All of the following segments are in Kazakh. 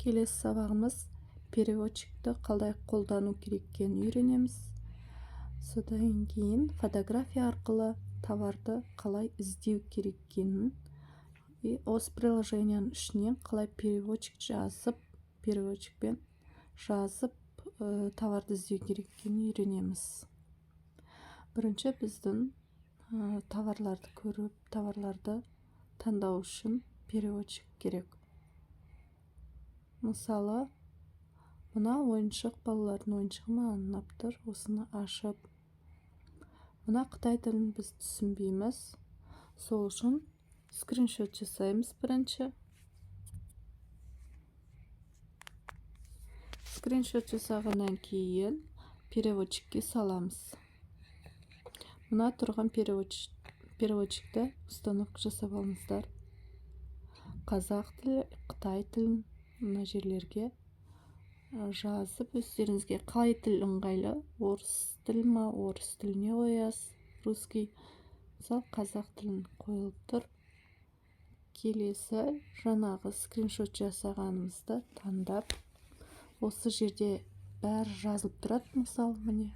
келесі сабағымыз переводчикті қалай қолдану керек екенін үйренеміз. Содан кейін фотография арқылы товарды қалай іздеу керек екенін и осы приложенияның ішінен қалай переводчикпен жазып товарды іздеу керек екенін үйренеміз. Бірінші біздің товарларды көріп, товарларды таңдау үшін переводчик керек. Мысалы, мына ойыншық, балалардың ойыншығы маған ұнап тұр. Осыны ашып, мына Қытай тілін біз түсінбейміз. Сол үшін скриншот жасаймыз бірінші. Скриншот жасағаннан кейін переводчикке саламыз. Мына тұрған переводчикті установка жасап алыңыздар. Қазақ тілі, Қытай тілін мына жерлерге жазып, өздеріңізге қай тіл ыңғайлы, орыс тілі ма, орыс тіліне қоясыз, русский. Мысалы, қазақ тілін қойылып тұр. Келесі жаңағы скриншот жасағанымызды таңдап, осы жерде бәрі жазылып тұрады. Мысалы, міне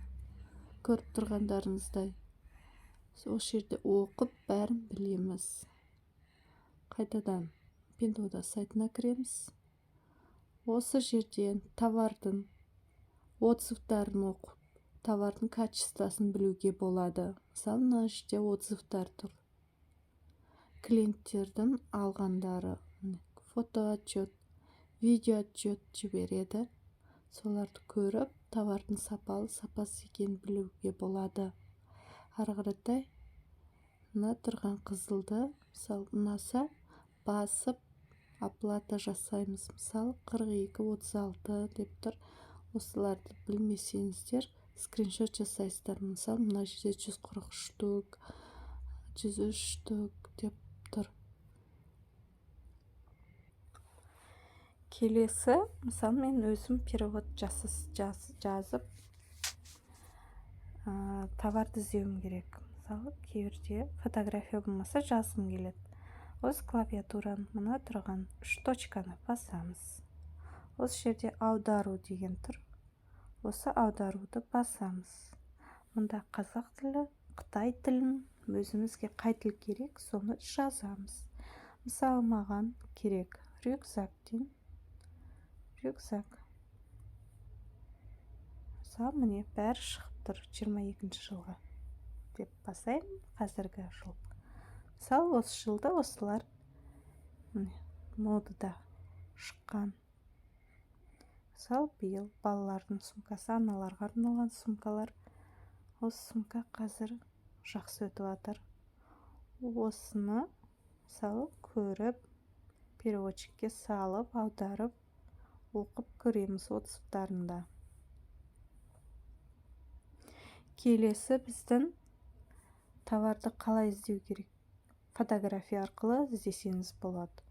көріп тұрғандарыңыздай. Осы жерде оқып, бәрін білеміз. Қайтадан Пентода сайтына кіреміз. Осы жерден товардың отзывтарын оқып, товардың качествосын білуге болады. Мысалы, мына жерде отзывтар тұр. Клиенттердің алғандары фотоотчет, видеоотчет жібереді. Соларды көріп, товардың сапасы екенін білуге болады. Ары қаратай мына тұрған қызылды, мысалы, ұнаса басып оплата жасаймыз. Мысалы, 42-36 деп тұр. Осыларды білмесеңіздер, скриншот жасайсыздар. Мысалы, мына жерде 140 штук, 103 штук деп тұр. Келесі, мысалы, мен өзім перевод жазып товарды іздеуім керек. Мысалы, кейбірде фотография болмаса жазғым келеді. Осы клавиатураның мына тұрған 3 точканы басамыз. Осы жерде аудару деген тұр. Осы аударуды басамыз. Мұнда қазақ тілі, Қытай тілін, өзімізге қай тіл керек, соны жазамыз. Мысалы, маған керек рюкзактен. Рюкзак. Мысалы, міне бәрі шығып тұр 22 жылға деп басайын, қазіргі жыл. Мысалы, осы жылда осылар модада шыққан. Мысалы, биыл балалардың сумкасы, аналарға арналған сумкалар. Осы сумка қазір жақсы өтіп жатыр. Осыны, мысалы, көріп, переводчикке салып, аударып, оқып көреміз отзывтарында. Келесі біздің товарды қалай іздеу керек? Фотография арқылы іздесеңіз болады.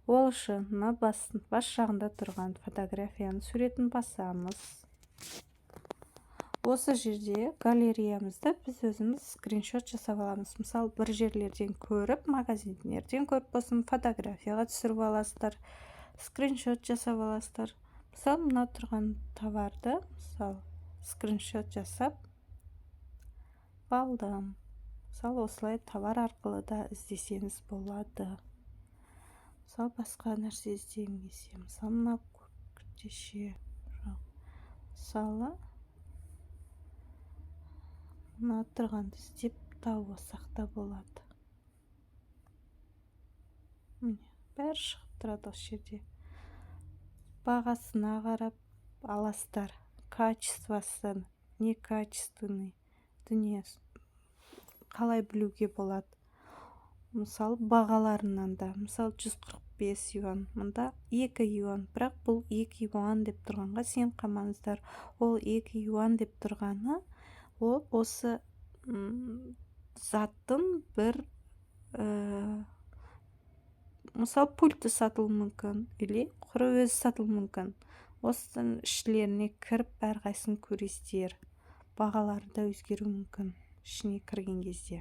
Ол үшін бас жағында тұрған фотографияның суретін басамыз. Осы жерде галереямызды біз өзіміз скриншот жасап аламыз. Мысалы, бір жерлерден көріп, магазиндерден көріп болсын, фотографияға түсіріп аласыздар, скриншот жасап аласыздар. Мысалы, мына тұрған товарды, мысалы, скриншот жасап алдым. Мысалы, осылай товар арқылы да іздесеңіз болады. Мысалы, басқа нәрсе іздеймін десе, мысалы, мына күртеше. Мысалы, мына тұрғанды іздеп тауысақ та болады. Бәрі шығып тұрады осы жерде. Бағасына қарап аласыздар. Качествосын, некачественный дүниесі қалай білуге болады. Мысалы, бағаларынан да, мысалы, 145 юан, мұнда 2 юан, бірақ бұл 2 юан деп тұрғанға сен қамаңыздар. Ол 2 юан деп тұрғаны, ол осы заттың бір, мысалы, пульті сатылы мүмкін, или құры өзі сатылы мүмкін. Осының ішілеріне кіріп, әрқайсын көресіздер. Бағалары да өзгеру мүмкін ішіне кірген кезде.